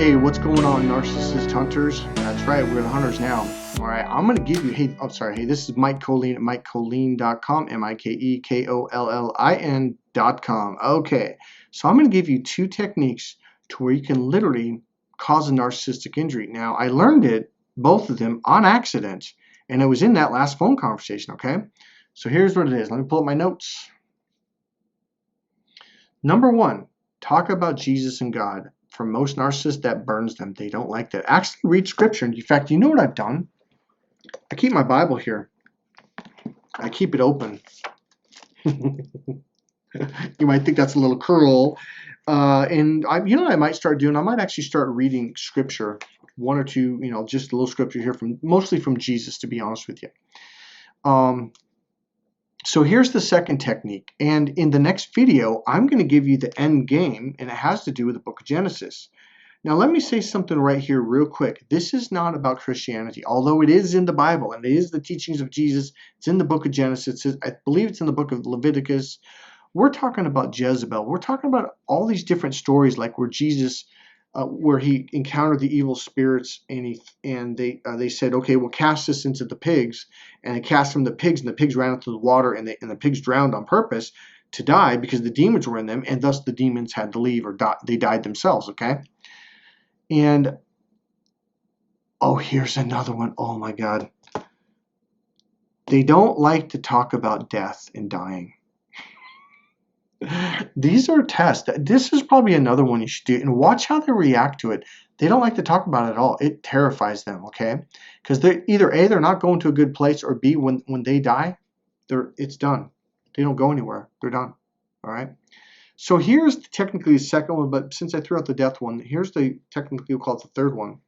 Hey, what's going on, Narcissist Hunters? That's right, we're the hunters now. All right, I'm going to give you, hey, this is Mike Colleen at MikeColleen.com, MikeCollin.com. Okay, so I'm going to give you two techniques to where you can literally cause a narcissistic injury. Now, I learned both of them, on accident, and it was in that last phone conversation, okay? So here's what it is. Let me pull up my notes. Number one, talk about Jesus and God. For most narcissists, that burns them. They don't like that. Actually, read scripture. In fact, you know what I've done? I keep my Bible here. I keep it open. You might think that's a little cruel. You know what I might start doing? I might actually start reading scripture. One or two, just a little scripture here, mostly from Jesus, to be honest with you. So here's the second technique. And in the next video, I'm going to give you the end game, and it has to do with the book of Genesis. Now, let me say something right here real quick. This is not about Christianity, although it is in the Bible, and it is the teachings of Jesus. It's in the book of Genesis. I believe it's in the book of Leviticus. We're talking about Jezebel. We're talking about all these different stories, like where Jesus, where he encountered the evil spirits, and they said, okay, we'll cast this into the pigs, and they cast them in the pigs, and the pigs ran into the water, and the pigs drowned on purpose to die because the demons were in them, and thus the demons had to leave, or they died themselves, okay? And, oh, here's another one. Oh, my God. They don't like to talk about death and dying. These are tests. This is probably another one you should do, and watch how they react to it. They don't like to talk about it at all. It terrifies them, okay? Because they're either A, they're not going to a good place, or B, when they die, it's done. They don't go anywhere. They're done, all right? So here's technically the second one, but since I threw out the death one, here's technically we'll call it the third one.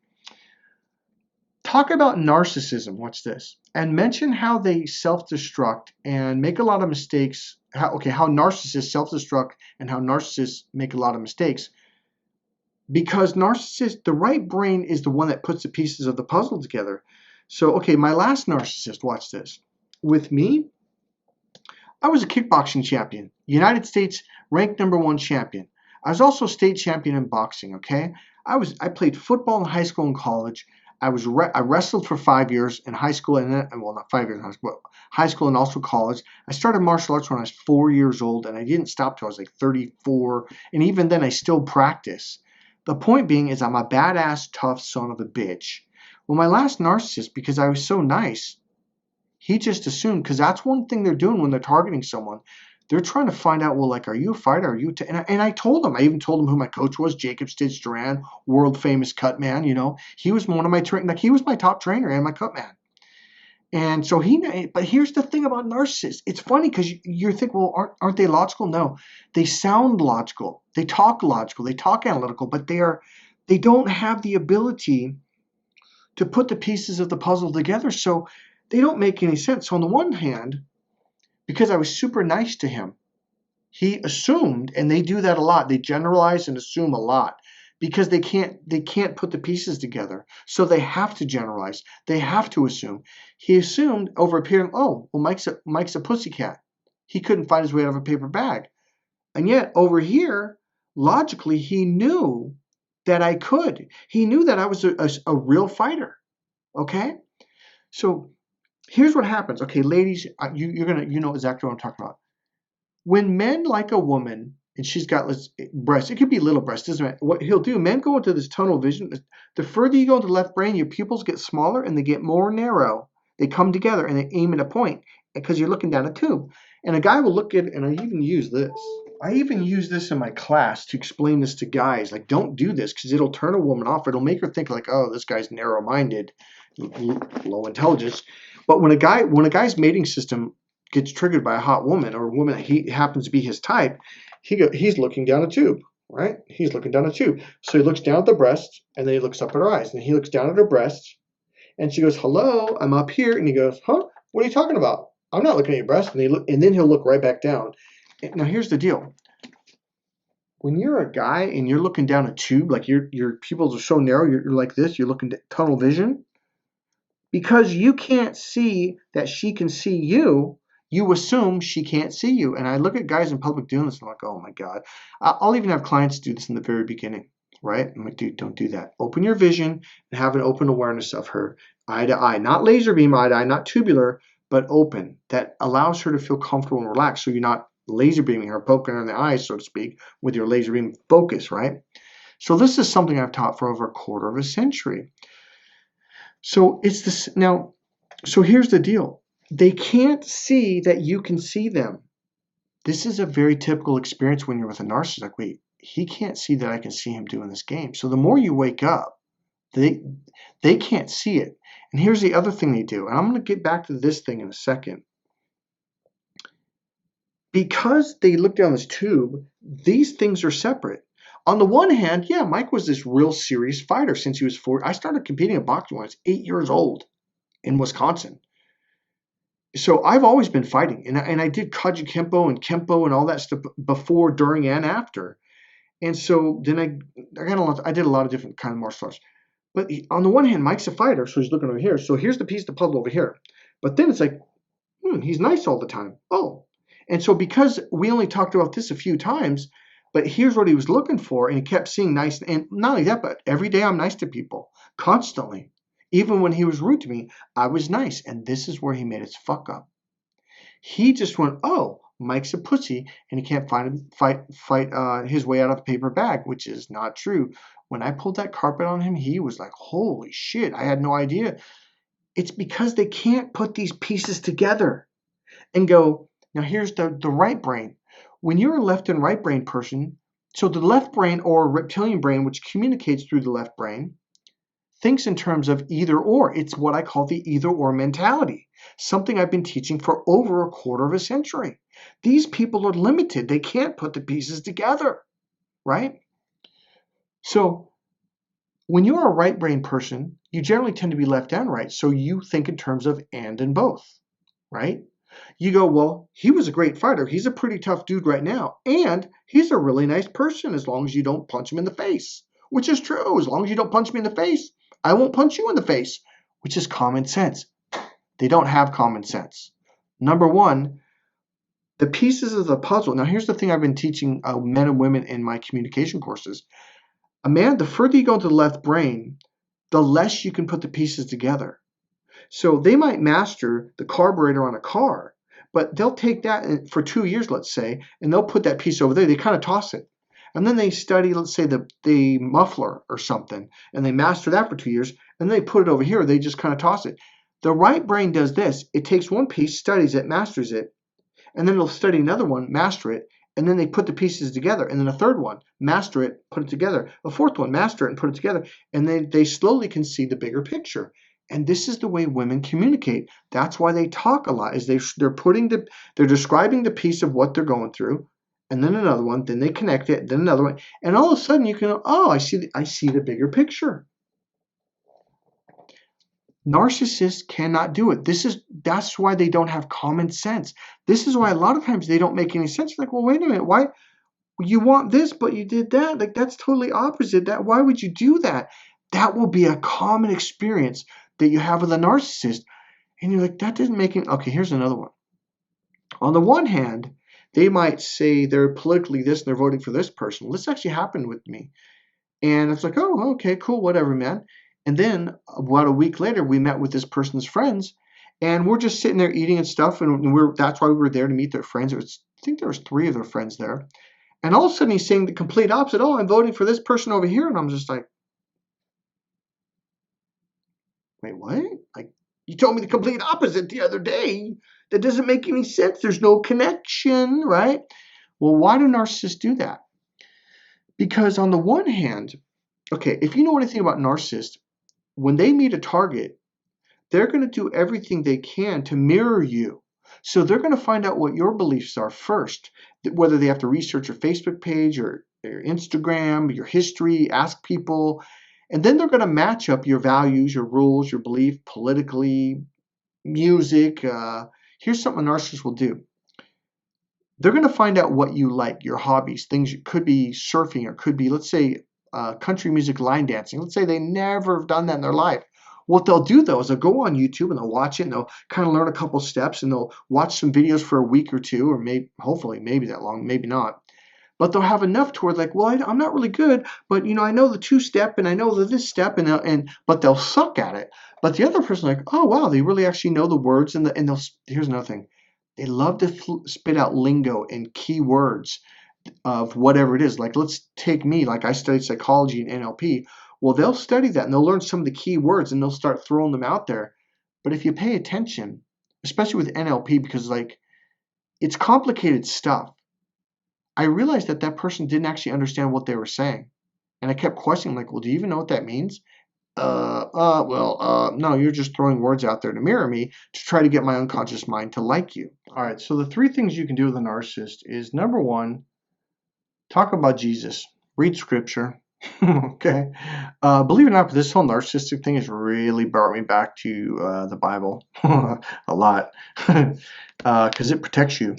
Talk about narcissism, watch this, and mention how they self-destruct and make a lot of mistakes. How narcissists self-destruct and how narcissists make a lot of mistakes. Because the right brain is the one that puts the pieces of the puzzle together. So, okay, my last narcissist, watch this. With me, I was a kickboxing champion, United States ranked #1 champion. I was also state champion in boxing, okay? I played football in high school and college. I wrestled for 5 years in high school, and then, well, not 5 years in high school, but high school and also college. I started martial arts when I was 4 years old, and I didn't stop till I was like 34, and even then I still practice. The point being is I'm a badass, tough son of a bitch. Well, my last narcissist, because I was so nice, he just assumed, because that's one thing they're doing when they're targeting someone. They're trying to find out, well, like, are you a fighter? Are you? And I told him. I even told him who my coach was, Jacob Stitch Duran, world famous cut man. He was one of my he was my top trainer and my cut man. And so but here's the thing about narcissists. It's funny because you think, well, aren't they logical? No, they sound logical. They talk logical. They talk analytical, but they don't have the ability to put the pieces of the puzzle together. So they don't make any sense. So on the one hand, because I was super nice to him, he assumed, and they do that a lot. They generalize and assume a lot because they can't put the pieces together. So they have to generalize. They have to assume. He assumed over a period of, oh, well, Mike's a pussycat. He couldn't find his way out of a paper bag. And yet over here, logically, he knew that I could. He knew that I was a real fighter. Okay? So here's what happens. Okay, ladies, you know exactly what I'm talking about. When men like a woman and she's got breasts, it could be little breasts, doesn't matter. What he'll do, men go into this tunnel vision. The further you go into the left brain, your pupils get smaller and they get more narrow. They come together and they aim at a point because you're looking down a tube. And a guy will look at it, and I even use this. I even use this in my class to explain this to guys. Like, don't do this because it'll turn a woman off. It'll make her think like, oh, this guy's narrow-minded, low intelligence. But when a guy's mating system gets triggered by a hot woman or a woman that he happens to be his type, he's looking down a tube, right? He's looking down a tube. So he looks down at the breast, and then he looks up at her eyes, and he looks down at her breast, and she goes, hello, I'm up here, and he goes, huh? What are you talking about? I'm not looking at your breast. And then he'll look right back down. Now here's the deal. When you're a guy and you're looking down a tube, like your pupils are so narrow, you're like this, you're looking at tunnel vision, because you can't see that she can see you, you assume she can't see you. And I look at guys in public doing this, and I'm like, oh my God. I'll even have clients do this in the very beginning. right? I'm like, dude, don't do that. Open your vision and have an open awareness of her, eye to eye, not laser beam eye to eye, not tubular, but open. That allows her to feel comfortable and relaxed, so you're not laser beaming her, poking her in the eyes, so to speak, with your laser beam focus, right? So this is something I've taught for over a quarter of a century. So it's this now. So here's the deal: they can't see that you can see them. This is a very typical experience when you're with a narcissist. Like, wait, he can't see that I can see him doing this game. So the more you wake up, they can't see it. And here's the other thing they do. And I'm going to get back to this thing in a second. Because they look down this tube, these things are separate. On the one hand, yeah, Mike was this real serious fighter since he was 4. I started competing in boxing when I was 8 years old in Wisconsin. So I've always been fighting, and I did Kaji Kempo and all that stuff before, during, and after. And so then I did a lot of different kind of martial arts. But on the one hand, Mike's a fighter, so he's looking over here. So here's the piece of the puzzle over here. But then it's like, he's nice all the time. Oh. And so because we only talked about this a few times, but here's what he was looking for, and he kept seeing nice. And not only that, but every day I'm nice to people, constantly. Even when he was rude to me, I was nice. And this is where he made his fuck up. He just went, oh, Mike's a pussy, and he can't fight his way out of the paper bag, which is not true. When I pulled that carpet on him, he was like, holy shit, I had no idea. It's because they can't put these pieces together and go, now here's the right brain. When you're a left and right brain person, so the left brain, or reptilian brain, which communicates through the left brain, thinks in terms of either or. It's what I call the either or mentality, something I've been teaching for over a quarter of a century. These people are limited. They can't put the pieces together, right? So when you're a right brain person, you generally tend to be left and right. So you think in terms of and both, right? You go, well, he was a great fighter. He's a pretty tough dude right now. And he's a really nice person as long as you don't punch him in the face, which is true. As long as you don't punch me in the face, I won't punch you in the face, which is common sense. They don't have common sense. Number one, the pieces of the puzzle. Now, here's the thing I've been teaching men and women in my communication courses. The further you go into the left brain, the less you can put the pieces together. So they might master the carburetor on a car, but they'll take that for 2 years, let's say, and they'll put that piece over there. They kind of toss it. And then they study, let's say, the muffler or something, and they master that for 2 years, and they put it over here. They just kind of toss it. The right brain does this. It takes one piece, studies it, masters it, and then it'll study another one, master it, and then they put the pieces together. And then a third one, master it, put it together. A fourth one, master it and put it together. And then they slowly can see the bigger picture. And this is the way women communicate. That's why they talk a lot. Is they're describing the piece of what they're going through, and then another one. Then they connect it. Then another one, and all of a sudden you can. Oh, I see the bigger picture. Narcissists cannot do it. That's why they don't have common sense. This is why a lot of times they don't make any sense. Like, well, wait a minute, why you want this, but you did that? Like, that's totally opposite. Why would you do that? That will be a common experience that you have with a narcissist. And you're like, that doesn't make any. Okay, here's another one. On the one hand, they might say they're politically this and they're voting for this person. Well, this actually happened with me. And it's like, oh, okay, cool, whatever, man. And then about a week later, we met with this person's friends, and we're just sitting there eating and stuff. And that's why we were there to meet their friends. I think there was 3 of their friends there. And all of a sudden, he's saying the complete opposite. Oh, I'm voting for this person over here. And I'm just like, wait, what? Like, you told me the complete opposite the other day. That doesn't make any sense. There's no connection, right? Well, why do narcissists do that? Because on the one hand, okay, if you know anything about narcissists, when they meet a target, they're going to do everything they can to mirror you. So they're going to find out what your beliefs are first, whether they have to research your Facebook page or your Instagram, your history, ask people, and then they're going to match up your values, your rules, your belief politically, music. Here's something a narcissist will do. They're going to find out what you like, your hobbies, things. Could be surfing, or could be, let's say, country music, line dancing. Let's say they never have done that in their life. What they'll do, though, is they'll go on YouTube and they'll watch it, and they'll kind of learn a couple steps, and they'll watch some videos for a week or two, or maybe that long, maybe not. but they'll have enough toward like, well, I'm not really good, but I know the 2-step and I know this step, but they'll suck at it. But the other person, like, oh wow, they really actually know the words, and they'll. Here's another thing, they love to spit out lingo and key words of whatever it is. Like, let's take me, like I studied psychology and NLP. Well, they'll study that and they'll learn some of the key words and they'll start throwing them out there. But if you pay attention, especially with NLP, because like it's complicated stuff, I realized that person didn't actually understand what they were saying. And I kept questioning, like, well, do you even know what that means? No, you're just throwing words out there to mirror me to try to get my unconscious mind to like you. All right, so the 3 things you can do with a narcissist is, number 1, talk about Jesus, read scripture. Okay. Believe it or not, but this whole narcissistic thing has really brought me back to the Bible a lot because it protects you.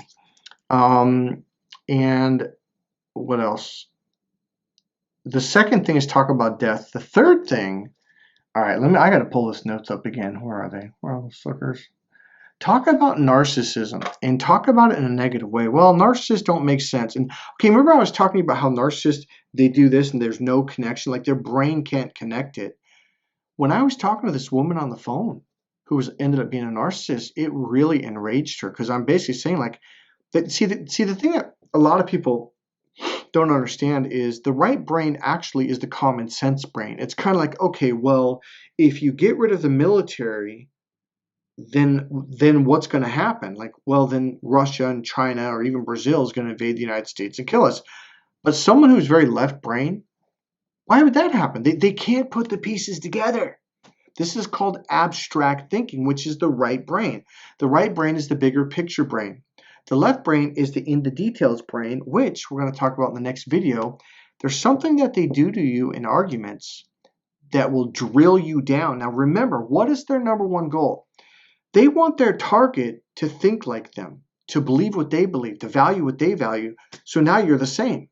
And what else? The second thing is talk about death. The third thing, all right, I got to pull this notes up again. Where are they? Where are those suckers? Talk about narcissism and talk about it in a negative way. Well, narcissists don't make sense. And okay, remember I was talking about how narcissists, they do this and there's no connection, like their brain can't connect it. When I was talking to this woman on the phone who ended up being a narcissist, it really enraged her, because I'm basically saying, like, that. See the thing that a lot of people don't understand is the right brain actually is the common sense brain. It's kind of like, okay, well, if you get rid of the military, then what's going to happen? Like, well, then Russia and China or even Brazil is going to invade the United States and kill us. But someone who's very left brain, why would that happen? They can't put the pieces together. This is called abstract thinking, which is the right brain. The right brain is the bigger picture brain. The left brain is the in the details brain, which we're going to talk about in the next video. There's something that they do to you in arguments that will drill you down. Now remember, what is their number 1 goal? They want their target to think like them, to believe what they believe, to value what they value. So now you're the same.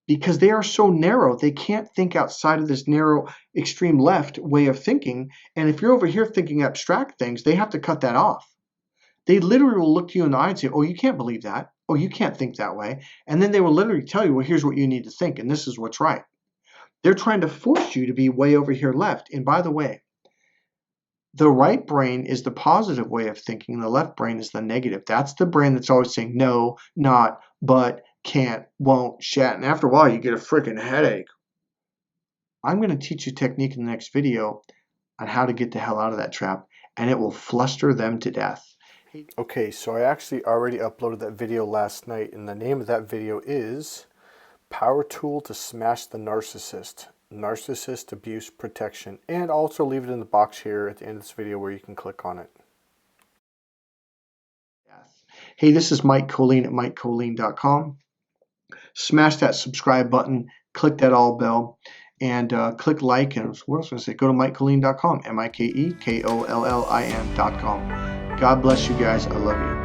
Because they are so narrow, they can't think outside of this narrow, extreme left way of thinking. And if you're over here thinking abstract things, they have to cut that off. They literally will look to you in the eye and say, oh, you can't believe that. Oh, you can't think that way. And then they will literally tell you, well, here's what you need to think, and this is what's right. They're trying to force you to be way over here left. And by the way, the right brain is the positive way of thinking, and the left brain is the negative. That's the brain that's always saying no, not, but, can't, won't, shan't. And after a while, you get a freaking headache. I'm going to teach you a technique in the next video on how to get the hell out of that trap, and it will fluster them to death. Okay, so I actually already uploaded that video last night, and the name of that video is Power Tool to Smash the Narcissist. Narcissist Abuse Protection, and I'll also leave it in the box here at the end of this video where you can click on it. Hey, this is Mike Colleen at MikeColleen.com. Smash that subscribe button, click that all bell, and click like, and what else was I going to say? Go to MikeColleen.com, MikeKollin.com. God bless you guys. I love you.